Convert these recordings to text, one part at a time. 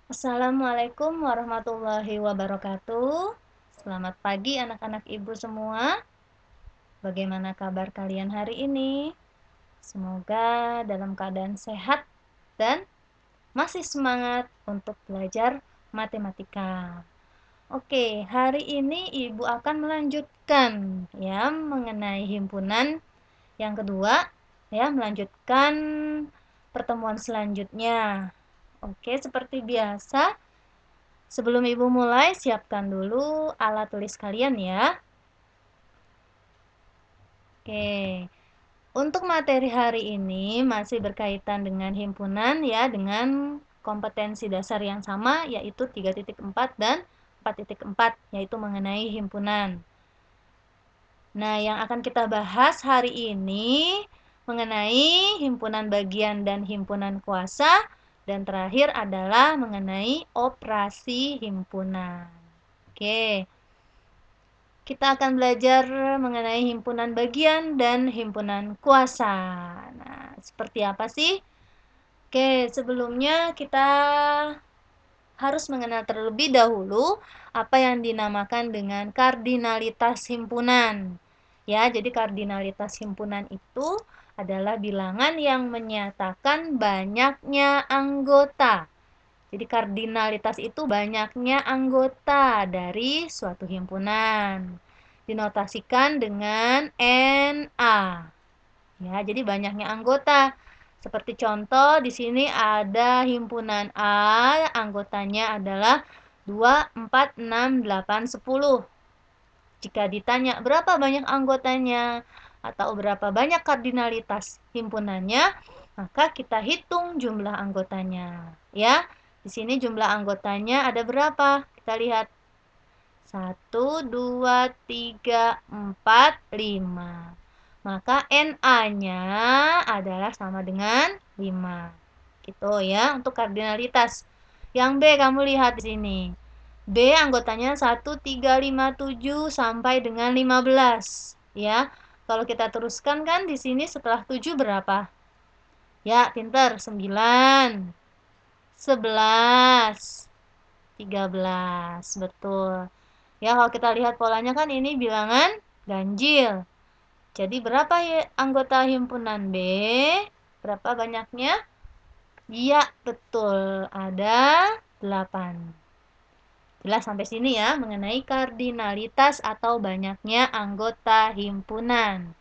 Assalamualaikum warahmatullahi wabarakatuh. Selamat pagi anak-anak ibu semua. Bagaimana kabar kalian hari ini? Semoga dalam keadaan sehat dan masih semangat untuk belajar matematika. Oke, hari ini ibu akan melanjutkan ya mengenai himpunan yang kedua ya, melanjutkan pertemuan selanjutnya. Oke, seperti biasa, sebelum ibu mulai, siapkan dulu alat tulis kalian ya. Oke, untuk materi hari ini masih berkaitan dengan himpunan ya, dengan kompetensi dasar yang sama, yaitu 3.4 dan 4.4, yaitu mengenai himpunan. Nah, yang akan kita bahas hari ini mengenai himpunan bagian dan himpunan kuasa, dan terakhir adalah mengenai operasi himpunan. Oke. Kita akan belajar mengenai himpunan bagian dan himpunan kuasa. Nah, seperti apa sih? Oke, sebelumnya kita harus mengenal terlebih dahulu apa yang dinamakan dengan kardinalitas himpunan. Ya, jadi kardinalitas himpunan itu adalah bilangan yang menyatakan banyaknya anggota. Jadi kardinalitas itu banyaknya anggota dari suatu himpunan. Dinotasikan dengan NA. Ya, jadi banyaknya anggota. Seperti contoh di sini ada himpunan A, anggotanya adalah 2, 4, 6, 8, 10. Jika ditanya berapa banyak anggotanya atau berapa banyak kardinalitas himpunannya, maka kita hitung jumlah anggotanya. Ya, di sini jumlah anggotanya ada berapa? Kita lihat. 1, 2, 3, 4, 5. Maka NA-nya adalah sama dengan 5. Gitu ya, untuk kardinalitas. Yang B kamu lihat di sini. B anggotanya 1, 3, 5, 7 sampai dengan 15. Ya, kalau kita teruskan kan di sini setelah 7 berapa? Ya, pinter. 9, 11, 13. Betul. Ya, kalau kita lihat polanya kan ini bilangan ganjil. Jadi berapa ya anggota himpunan B? Berapa banyaknya? Iya, betul. Ada 8. Jelas sampai sini ya mengenai kardinalitas atau banyaknya anggota himpunan.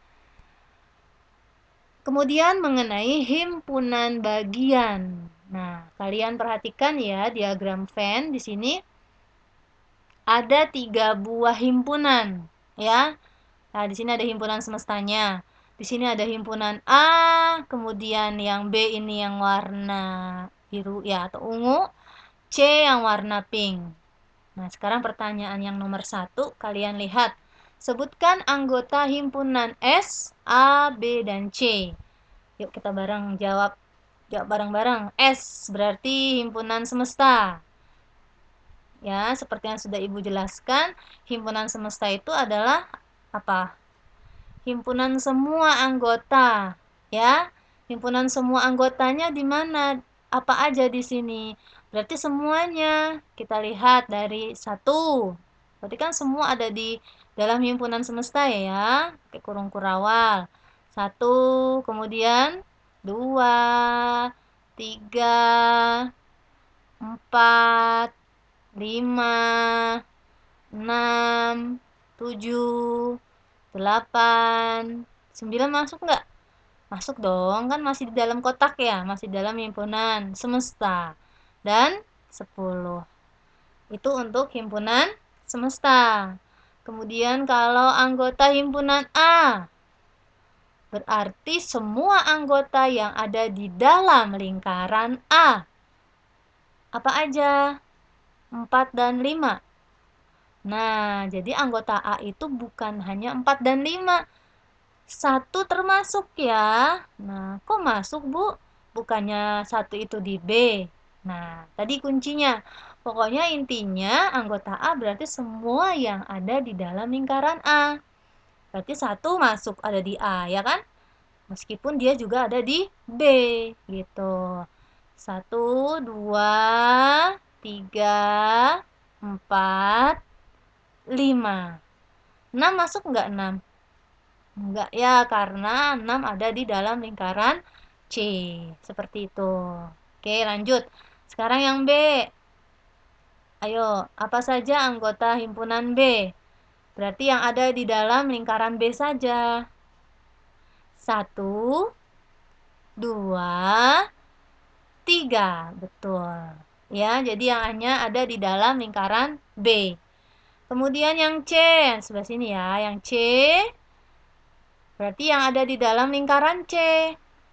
Kemudian mengenai himpunan bagian. Nah, kalian perhatikan ya diagram Venn di sini ada 3 buah himpunan ya. Nah, di sini ada himpunan semestanya. Di sini ada himpunan A, kemudian yang B ini yang warna biru ya atau ungu, C yang warna pink. Nah, sekarang pertanyaan yang nomor 1, kalian lihat. Sebutkan anggota himpunan S, A, B, dan C. Yuk kita bareng jawab. Jawab bareng-bareng. S berarti himpunan semesta. Ya, seperti yang sudah Ibu jelaskan, himpunan semesta itu adalah apa? Himpunan semua anggota, ya. Himpunan semua anggotanya di mana? Apa aja di sini? Berarti semuanya. Kita lihat dari 1. Berarti kan semua ada di dalam himpunan semesta ya, pakai kurung kurawal. 1, kemudian 2, 3, 4, 5, 6, 7, 8, 9 masuk nggak? Masuk dong, kan masih di dalam kotak ya, masih dalam himpunan semesta. Dan 10. Itu untuk himpunan semesta. Kemudian kalau anggota himpunan A, berarti semua anggota yang ada di dalam lingkaran A. Apa aja? 4 dan 5. Nah, jadi anggota A itu bukan hanya 4 dan 5. 1 termasuk ya. Nah, kok masuk, Bu? Bukannya 1 itu di B. Nah, tadi kuncinya. Pokoknya intinya anggota A berarti semua yang ada di dalam lingkaran A. Berarti 1 masuk ada di A, ya kan? Meskipun dia juga ada di B, gitu. 1, 2, 3, 4, 5. 6 masuk nggak 6? Enggak ya, karena 6 ada di dalam lingkaran C. Seperti itu. Oke, lanjut. Sekarang yang B. Ayo, apa saja anggota himpunan B? Berarti yang ada di dalam lingkaran B saja. 1, 2, 3. Betul. Ya, jadi yang hanya ada di dalam lingkaran B. Kemudian yang C, sebelah sini ya. Yang C berarti yang ada di dalam lingkaran C.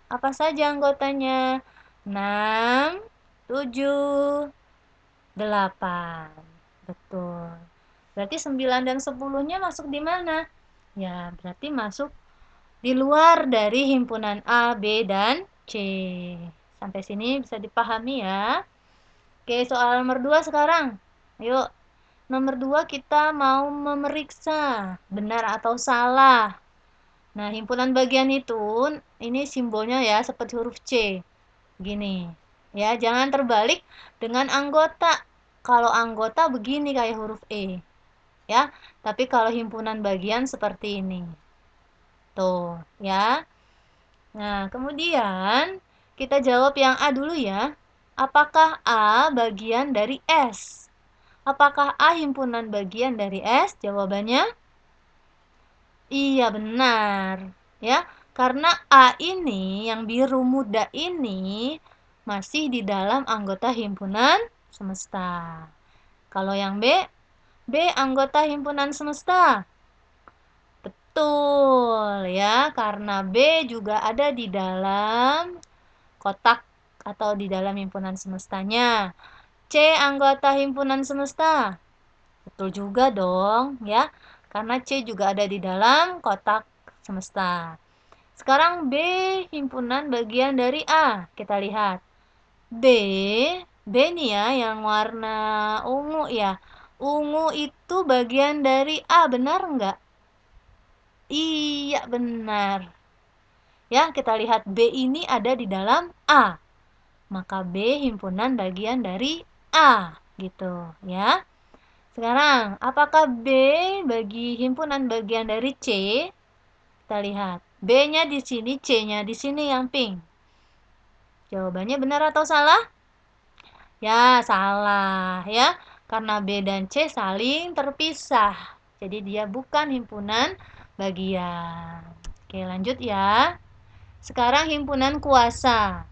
Apa saja anggotanya? 6, 7, 8. Betul. Berarti 9 dan 10-nya masuk di mana? Ya, berarti masuk di luar dari himpunan A, B, dan C. Sampai sini bisa dipahami ya. Oke, soal nomor 2 sekarang. Ayo, nomor 2 kita mau memeriksa benar atau salah. Nah, himpunan bagian itu, ini simbolnya ya seperti huruf C. Gini. Ya, jangan terbalik dengan anggota. Kalau anggota begini kayak huruf E. Ya, tapi kalau himpunan bagian seperti ini. Tuh, ya. Nah, kemudian kita jawab yang A dulu ya. Apakah A bagian dari S? Apakah A himpunan bagian dari S? Jawabannya iya, benar. Ya, karena A ini yang biru muda ini masih di dalam anggota himpunan semesta. Kalau yang B, B anggota himpunan semesta. Betul ya, karena B juga ada di dalam kotak atau di dalam himpunan semestanya. C anggota himpunan semesta. Betul juga dong ya, karena C juga ada di dalam kotak semesta. Sekarang B himpunan bagian dari A. Kita lihat. B, B nih ya yang warna ungu ya. Ungu itu bagian dari A, benar enggak? Iya, benar. Ya, kita lihat B ini ada di dalam A. Maka B himpunan bagian dari A, gitu ya. Sekarang, apakah B bagi himpunan bagian dari C? Kita lihat. B-nya di sini, C-nya di sini yang pink. Jawabannya benar atau salah? Ya, salah ya. Karena B dan C saling terpisah. Jadi dia bukan himpunan bagian. Oke, lanjut ya. Sekarang himpunan kuasa.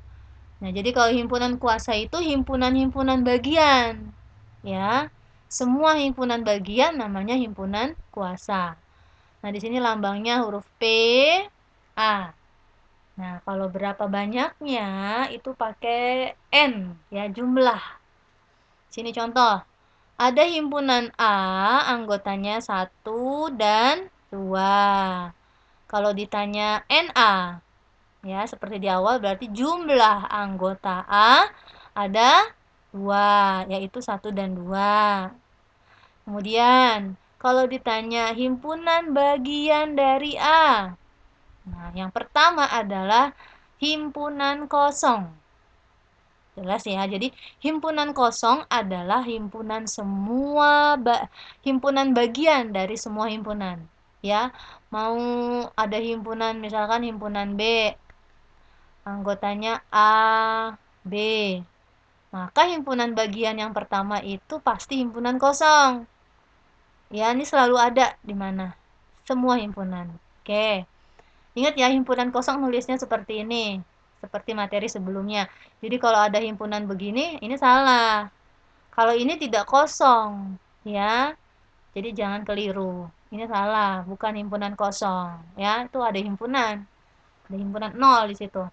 Nah, jadi kalau himpunan kuasa itu himpunan-himpunan bagian. Ya. Semua himpunan bagian namanya himpunan kuasa. Nah, di sini lambangnya huruf P, A. Nah, kalau berapa banyaknya itu pakai N, ya jumlah. Sini contoh. Ada himpunan A, anggotanya 1 dan 2. Kalau ditanya NA, ya seperti di awal berarti jumlah anggota A ada 2, yaitu 1 dan 2. Kemudian, kalau ditanya himpunan bagian dari A, nah, yang pertama adalah himpunan kosong. Jelas ya. Jadi, himpunan kosong adalah himpunan himpunan bagian dari semua himpunan. Ya, mau ada himpunan misalkan himpunan B, anggotanya A, B. Maka himpunan bagian yang pertama itu pasti himpunan kosong. Ya, ini selalu ada di mana? Semua himpunan. Oke. Ingat ya, himpunan kosong nulisnya seperti ini. Seperti materi sebelumnya. Jadi kalau ada himpunan begini, ini salah. Kalau ini tidak kosong, ya. Jadi jangan keliru. Ini salah, bukan himpunan kosong, ya. Itu ada himpunan. Ada himpunan 0 di situ.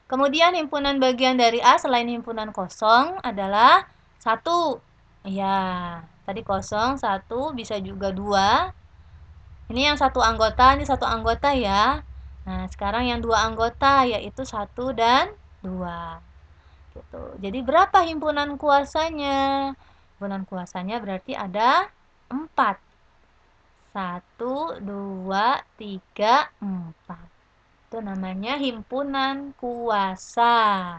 Kemudian himpunan bagian dari A selain himpunan kosong adalah 1. Ya, tadi kosong, 1, bisa juga 2. Ini yang satu anggota, ini satu anggota ya. Nah, sekarang yang 2 anggota yaitu 1 dan 2. Gitu. Jadi berapa himpunan kuasanya? Himpunan kuasanya berarti ada 4. 1, 2, 3, 4. Itu namanya himpunan kuasa.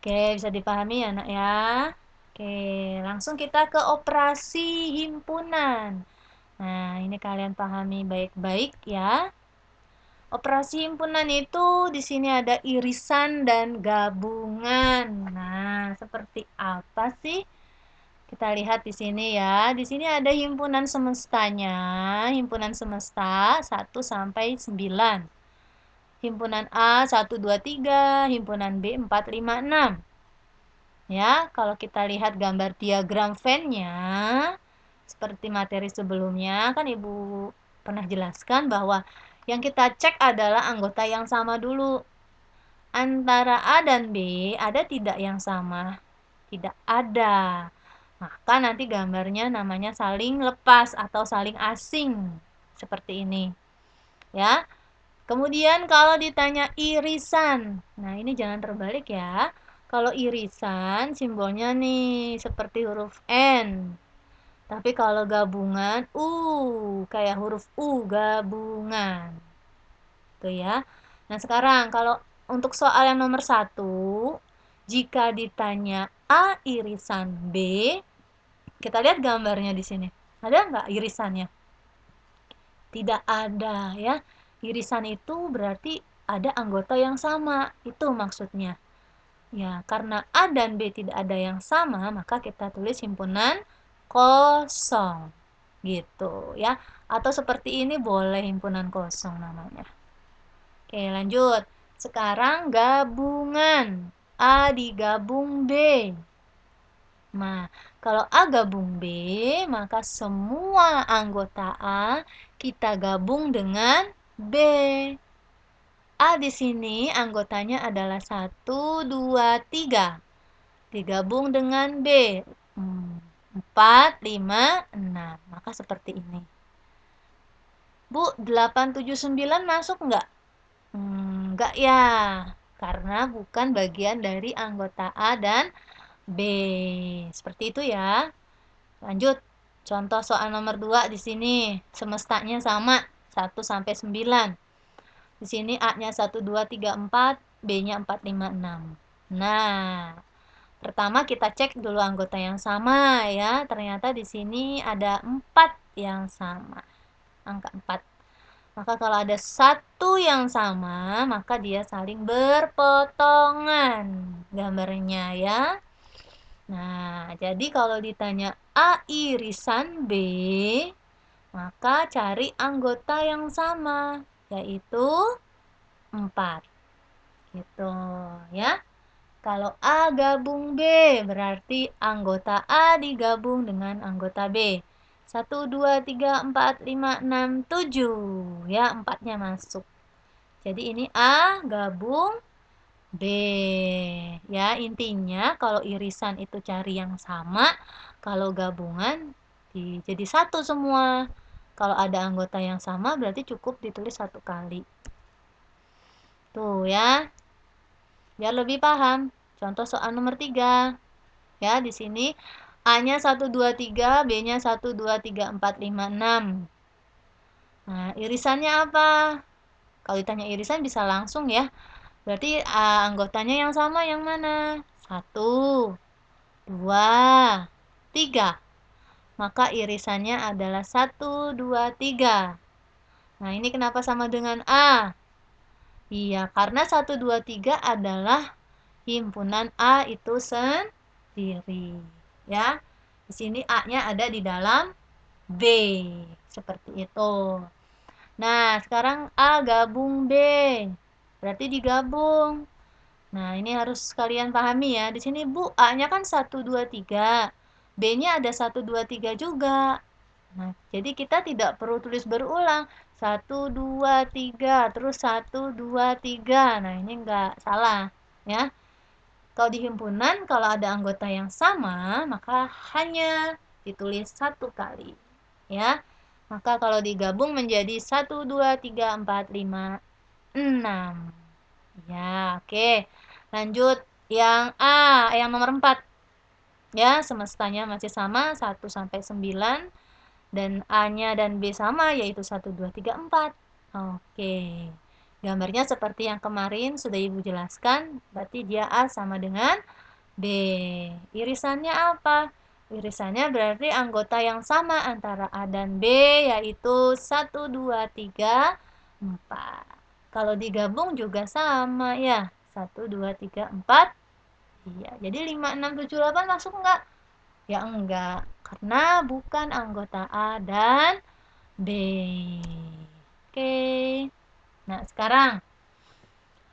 Oke, bisa dipahami ya, Nak ya? Oke, langsung kita ke operasi himpunan. Nah, ini kalian pahami baik-baik ya. Operasi himpunan itu di sini ada irisan dan gabungan. Nah, seperti apa sih? Kita lihat di sini ya. Di sini ada himpunan semestanya. Himpunan semesta 1 sampai 9. Himpunan A 1 2 3, himpunan B 4 5 6. Ya, kalau kita lihat gambar diagram Venn-nya seperti materi sebelumnya kan Ibu pernah jelaskan bahwa yang kita cek adalah anggota yang sama dulu. Antara A dan B ada tidak yang sama? Tidak ada. Maka nanti gambarnya namanya saling lepas atau saling asing. Seperti ini. Ya. Kemudian kalau ditanya irisan. Nah, ini jangan terbalik ya. Kalau irisan simbolnya nih seperti huruf N. Tapi kalau gabungan kayak huruf U gabungan. Tuh ya. Nah, sekarang kalau untuk soal yang nomor 1, jika ditanya A irisan B, kita lihat gambarnya di sini. Ada nggak irisannya? Tidak ada ya. Irisan itu berarti ada anggota yang sama. Itu maksudnya. Ya, karena A dan B tidak ada yang sama, maka kita tulis himpunan kosong. Gitu ya. Atau seperti ini boleh himpunan kosong namanya. Oke, lanjut. Sekarang gabungan. A digabung B. Nah, kalau A gabung B, maka semua anggota A kita gabung dengan B. A di sini anggotanya adalah 1, 2, 3. Digabung dengan B. 4, 5, 6. Maka seperti ini. Bu, 8, 7, 9 masuk nggak? Enggak ya, karena bukan bagian dari anggota A dan B. Seperti itu ya. Lanjut. Contoh soal nomor 2 di sini. Semestanya sama, 1 sampai 9. Di sini A-nya 1 2 3 4, B-nya 4 5 6. Nah, pertama kita cek dulu anggota yang sama ya. Ternyata di sini ada 4 yang sama. Angka 4. Maka kalau ada satu yang sama, maka dia saling berpotongan gambarnya ya. Nah, jadi kalau ditanya A irisan B, maka cari anggota yang sama, yaitu 4. Gitu ya. Kalau A gabung B, berarti anggota A digabung dengan anggota B. 1, 2, 3, 4, 5, 6, 7. Ya, 4-nya masuk. Jadi ini A gabung B. Ya, intinya kalau irisan itu cari yang sama, kalau gabungan jadi satu semua. Kalau ada anggota yang sama berarti cukup ditulis satu kali. Tuh ya. Biar lebih paham. Contoh soal nomor 3. Ya, di sini A-nya 1 2 3, B-nya 1 2 3 4 5 6. Nah, irisannya apa? Kalau ditanya irisan bisa langsung ya. Berarti anggotanya yang sama yang mana? 1, 2, 3. Maka irisannya adalah 1, 2, 3. Nah, ini kenapa sama dengan A? Iya, karena 1, 2, 3 adalah himpunan A itu sendiri. Ya, di sini A-nya ada di dalam B. Seperti itu. Nah, sekarang A gabung B. Berarti digabung. Nah, ini harus kalian pahami ya. Di sini Bu, A-nya kan 1, 2, 3. B-nya ada 1, 2, 3 juga. Nah, jadi kita tidak perlu tulis berulang. 1, 2, 3. Terus 1, 2, 3. Nah, ini enggak salah. Ya. Kalau di himpunan, kalau ada anggota yang sama, maka hanya ditulis satu kali. Ya. Maka kalau digabung menjadi 1, 2, 3, 4, 5, 6. Ya, oke. Lanjut yang A, yang nomor 4. Ya, semestanya masih sama 1 sampai 9 dan A-nya dan B sama yaitu 1 2 3 4. Oke. Gambarnya seperti yang kemarin sudah Ibu jelaskan, berarti dia A sama dengan B. Irisannya apa? Irisannya berarti anggota yang sama antara A dan B, yaitu 1, 2, 3, 4. Kalau digabung juga sama ya. 1, 2, 3, 4. Iya, jadi 5, 6, 7, 8 masuk enggak? Ya enggak, karena bukan anggota A dan B. Oke. Nah, sekarang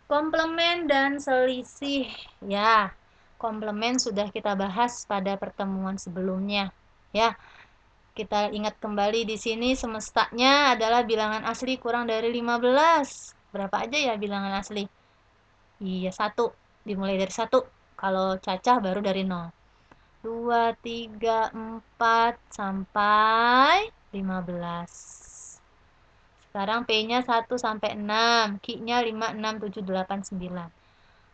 komplement dan selisih. Ya, komplement sudah kita bahas pada pertemuan sebelumnya. Ya, kita ingat kembali di sini semestanya adalah bilangan asli kurang dari 15. Berapa aja ya bilangan asli? Iya, 1. Dimulai dari 1. Kalau cacah baru dari 0. 2, 3, 4, sampai 15. Sekarang P-nya 1 sampai 6, Q-nya 5, 6, 7, 8, 9.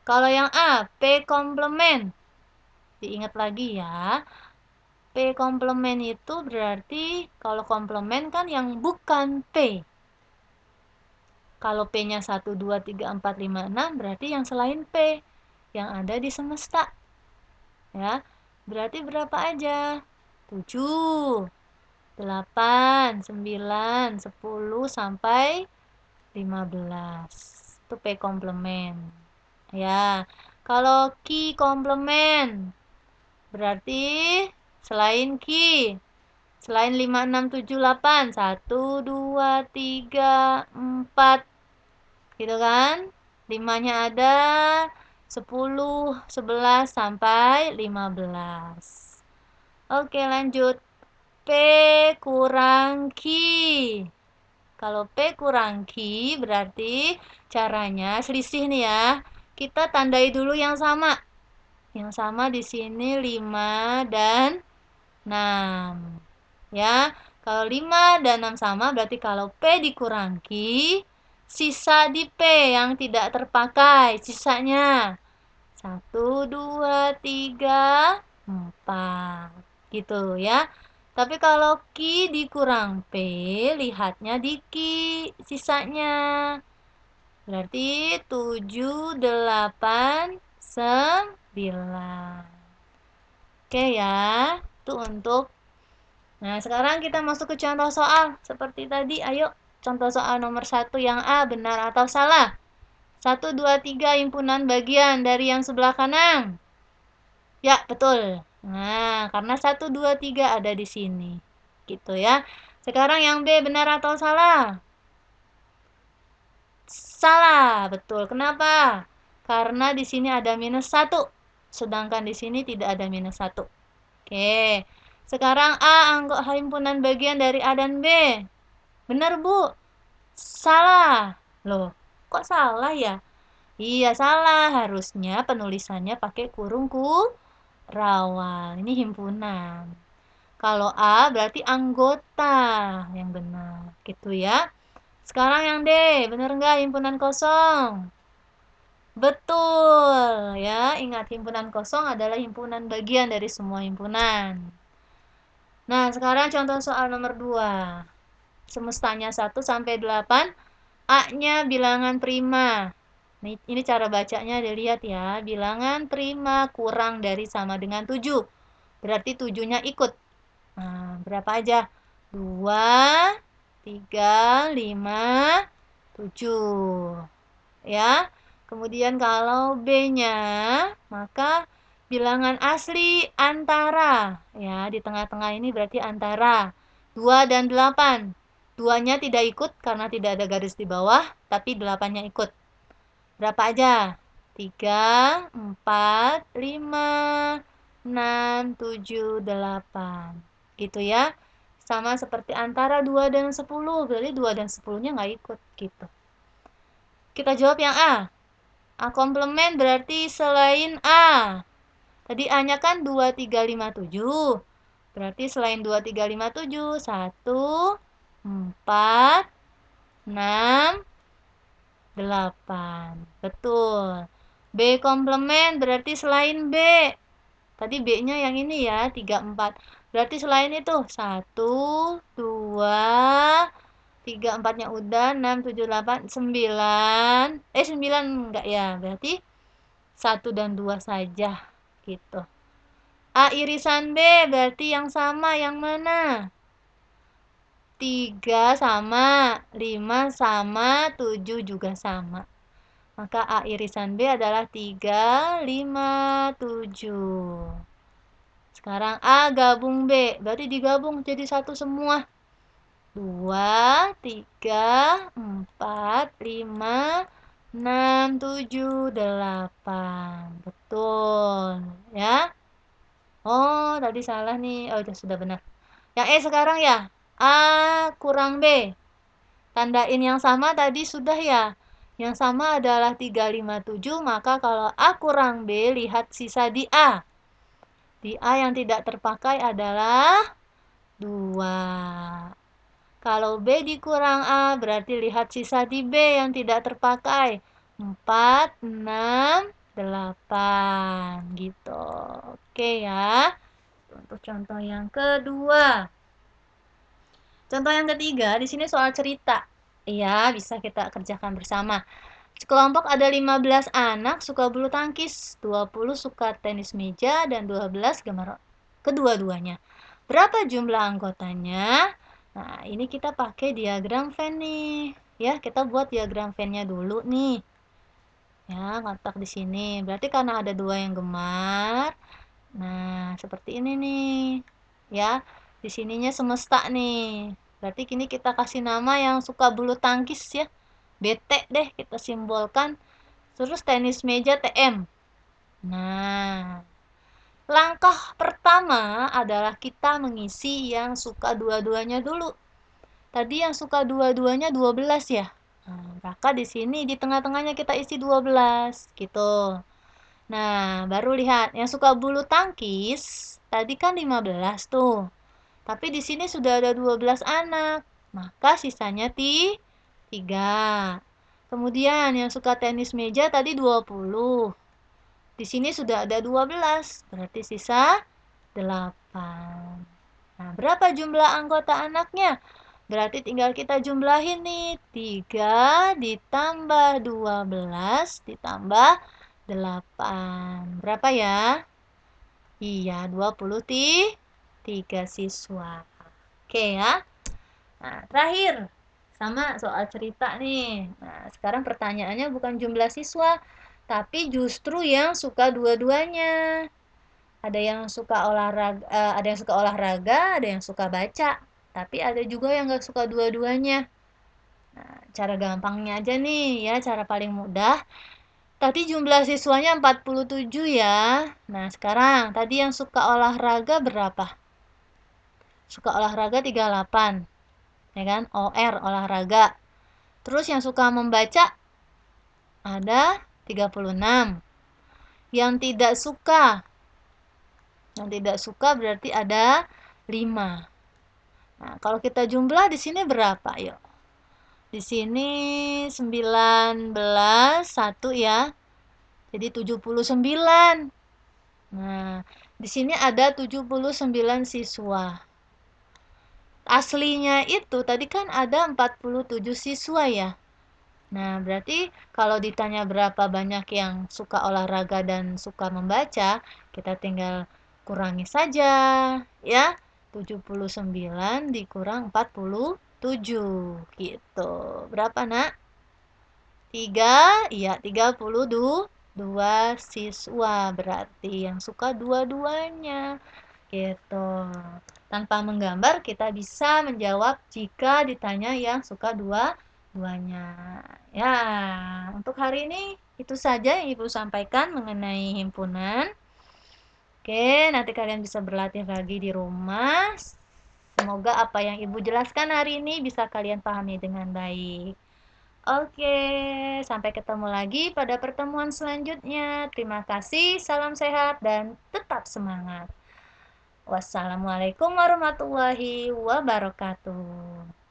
Kalau yang A, P komplement. Diingat lagi ya. P komplement itu berarti kalau komplement kan yang bukan P. Kalau P-nya 1, 2, 3, 4, 5, 6 berarti yang selain P. Yang ada di semesta. Ya. Berarti berapa aja? 7, 8, 9, 10, sampai 15. Itu P komplement. Ya, kalau Q komplement berarti selain Q, selain 5, 6, 7, 8, 1, 2, 3, 4, gitu kan? 5-nya ada, 10, 11, sampai 15. Oke, lanjut. P kurang Q. Kalau P kurang Q berarti caranya selisih nih ya. Kita tandai dulu yang sama. Yang sama di sini 5 dan 6. Ya, kalau 5 dan 6 sama berarti kalau P dikurang Q, sisa di P yang tidak terpakai. Sisanya 1, 2, 3, 4. Gitu ya. Tapi kalau Q dikurang P, lihatnya di Q sisanya. Berarti 7, 8, 9. Oke ya, itu untuk. Nah, sekarang kita masuk ke contoh soal. Seperti tadi, ayo contoh soal nomor 1 yang A, benar atau salah? 1, 2, 3 himpunan bagian dari yang sebelah kanan. Ya, betul. Nah, karena 1, 2, 3 ada di sini. Gitu ya. Sekarang yang B, benar atau salah? Salah, betul. Kenapa? Karena di sini ada minus 1. Sedangkan di sini tidak ada minus 1. Oke. Sekarang A, anggota himpunan bagian dari A dan B. Benar, Bu. Salah. Loh, kok salah ya? Iya, salah. Harusnya penulisannya pakai kurung kurawal. Ini himpunan. Kalau A berarti anggota yang benar. Gitu ya. Sekarang yang D, benar nggak himpunan kosong? Betul ya, ingat himpunan kosong adalah himpunan bagian dari semua himpunan. Nah, sekarang contoh soal nomor 2. Semestanya 1 sampai 8, A-nya bilangan prima. Ini cara bacanya dilihat ya. Bilangan prima kurang dari sama dengan 7. Berarti 7-nya ikut. Nah, berapa aja? 2, 3, 5, 7. Ya. Kemudian kalau B-nya, maka bilangan asli antara. Ya, di tengah-tengah ini berarti antara 2 dan 8. 2-nya tidak ikut karena tidak ada garis di bawah, tapi 8-nya ikut. Berapa aja? 3, 4, 5, 6, 7, 8. Gitu ya. Sama seperti antara 2 dan 10. Berarti 2 dan 10-nya nggak ikut. Gitu. Kita jawab yang A. A komplement berarti selain A. Tadi A-nya kan 2, 3, 5, 7. Berarti selain 2, 3, 5, 7. 1, 4, 6, 8. Betul. B komplement berarti selain B. Tadi B-nya yang ini ya, 3, 4. Berarti selain itu 1, 2, 3, 4-nya udah, 6, 7, 8, 9. 9 enggak ya, berarti 1 dan 2 saja, gitu. A irisan B, berarti yang sama yang mana? 3 sama, 5 sama, 7 juga sama. Maka A irisan B adalah 3, 5, 7. Sekarang A gabung B, berarti digabung jadi satu semua. 2, 3, 4, 5, 6, 7, 8. Betul, ya. Oh, tadi salah nih. Oh, sudah benar. Yang sekarang ya. A kurang B. Tandain yang sama tadi sudah ya. Yang sama adalah 3, 5, 7. Maka kalau A kurang B, lihat sisa di A. Di A yang tidak terpakai adalah 2. Kalau B dikurang A, berarti lihat sisa di B yang tidak terpakai. 4, 6, 8. Gitu. Oke ya. Untuk contoh yang kedua. Contoh yang ketiga, di sini soal cerita. Iya, bisa kita kerjakan bersama. Sekelompok ada 15 anak suka bulu tangkis, 20 suka tenis meja, dan 12 gemar kedua-duanya. Berapa jumlah anggotanya? Nah, ini kita pakai diagram Venn nih. Ya, kita buat diagram Venn-nya dulu nih. Ya, ngotak di sini. Berarti karena ada 2 yang gemar. Nah, seperti ini nih. Ya, di sininya semesta nih. Berarti kini kita kasih nama yang suka bulu tangkis ya. BT deh kita simbolkan. Terus tenis meja TM. Nah, langkah pertama adalah kita mengisi yang suka dua-duanya dulu. Tadi yang suka dua-duanya 12 ya. Nah, maka di sini di tengah-tengahnya kita isi 12 gitu. Nah, baru lihat yang suka bulu tangkis tadi kan 15 tuh. Tapi di sini sudah ada 12 anak. Maka sisanya 3. Kemudian yang suka tenis meja tadi 20. Di sini sudah ada 12, berarti sisa 8. Nah, berapa jumlah anggota anaknya? Berarti tinggal kita jumlahin nih. 3 ditambah 12 ditambah 8. Berapa ya? Iya, 23 siswa. Oke ya. Nah, terakhir. Sama soal cerita nih. Nah, sekarang pertanyaannya bukan jumlah siswa, tapi justru yang suka dua-duanya. Ada yang suka olahraga, ada yang suka baca. Tapi ada juga yang gak suka dua-duanya. Nah, cara gampangnya aja nih ya, cara paling mudah. Tadi jumlah siswanya 47 ya. Nah, sekarang tadi yang suka olahraga berapa? Suka olahraga 38. Ya kan? OR olahraga. Terus yang suka membaca ada 36. Yang tidak suka berarti ada 5. Nah, kalau kita jumlah di sini berapa? Yuk. Di sini 19 1 ya. Jadi 79. Nah, di sini ada 79 siswa. Aslinya itu tadi kan ada 47 siswa ya. Nah, berarti kalau ditanya berapa banyak yang suka olahraga dan suka membaca, kita tinggal kurangi saja, ya. 79 dikurang 47, gitu. Berapa, Nak? 3, iya 32 siswa, berarti yang suka dua-duanya, gitu. Tanpa menggambar, kita bisa menjawab jika ditanya yang suka dua-duanya. Ya, untuk hari ini itu saja yang Ibu sampaikan mengenai himpunan. Oke, nanti kalian bisa berlatih lagi di rumah. Semoga apa yang Ibu jelaskan hari ini bisa kalian pahami dengan baik. Oke, sampai ketemu lagi pada pertemuan selanjutnya. Terima kasih, salam sehat, dan tetap semangat. Wassalamualaikum warahmatullahi wabarakatuh.